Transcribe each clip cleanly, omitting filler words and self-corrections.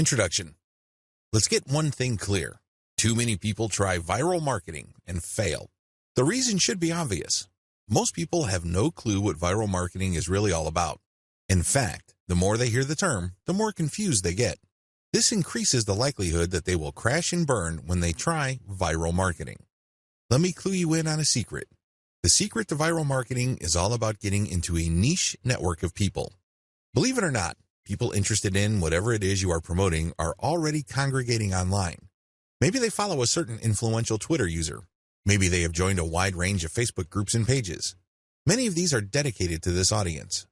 Introduction. Let's get one thing clear. Too many people try viral marketing and fail. The reason should be obvious. Most people have no clue what viral marketing is really all about. In fact, the more they hear the term, the more confused they get. This increases the likelihood that they will crash and burn when they try viral marketing. Let me clue you in on a secret. The secret to viral marketing is all about getting into a niche network of people. Believe it or not, people interested in whatever it is you are promoting are already congregating online. Maybe they follow a certain influential Twitter user. Maybe they have joined a wide range of Facebook groups and pages. Many of these are dedicated to this audience.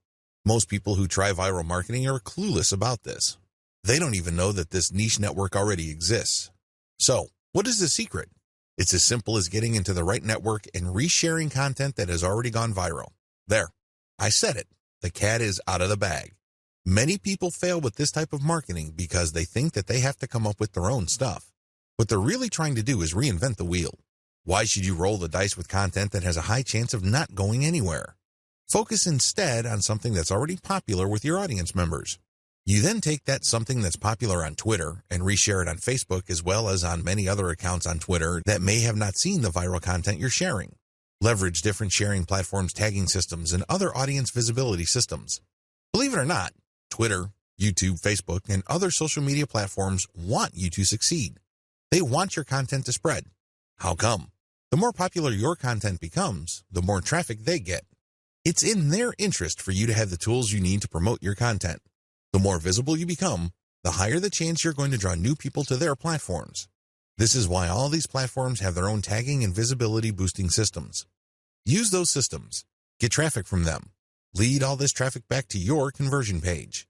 Most people who try viral marketing are clueless about this. They don't even know that this niche network already exists. So, what is the secret? It's as simple as getting into the right network and resharing content that has already gone viral. There, I said it. The cat is out of the bag. Many people fail with this type of marketing because they think that they have to come up with their own stuff. What they're really trying to do is reinvent the wheel. Why should you roll the dice with content that has a high chance of not going anywhere? Focus instead on something that's already popular with your audience members. You then take that something that's popular on Twitter and reshare it on Facebook as well as on many other accounts on Twitter that may have not seen the viral content you're sharing. Leverage different sharing platforms, tagging systems, and other audience visibility systems. Believe it or not, Twitter, YouTube, Facebook, and other social media platforms want you to succeed. They want your content to spread. How come? The more popular your content becomes, the more traffic they get. It's in their interest for you to have the tools you need to promote your content. The more visible you become, the higher the chance you're going to draw new people to their platforms. This is why all these platforms have their own tagging and visibility boosting systems. Use those systems. Get traffic from them. Lead all this traffic back to your conversion page.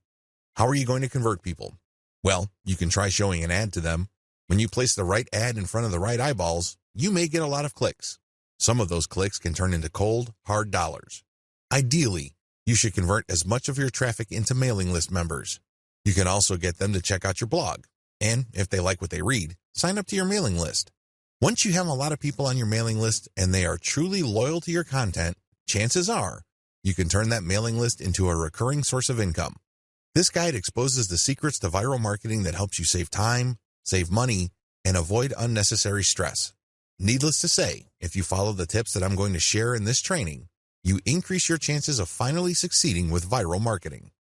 How are you going to convert people? Well, you can try showing an ad to them. When you place the right ad in front of the right eyeballs, you may get a lot of clicks. Some of those clicks can turn into cold, hard dollars. Ideally, you should convert as much of your traffic into mailing list members. You can also get them to check out your blog. And if they like what they read, sign up to your mailing list. Once you have a lot of people on your mailing list and they are truly loyal to your content, chances are you can turn that mailing list into a recurring source of income. This guide exposes the secrets to viral marketing that helps you save time, save money, and avoid unnecessary stress. Needless to say, if you follow the tips that I'm going to share in this training, you increase your chances of finally succeeding with viral marketing.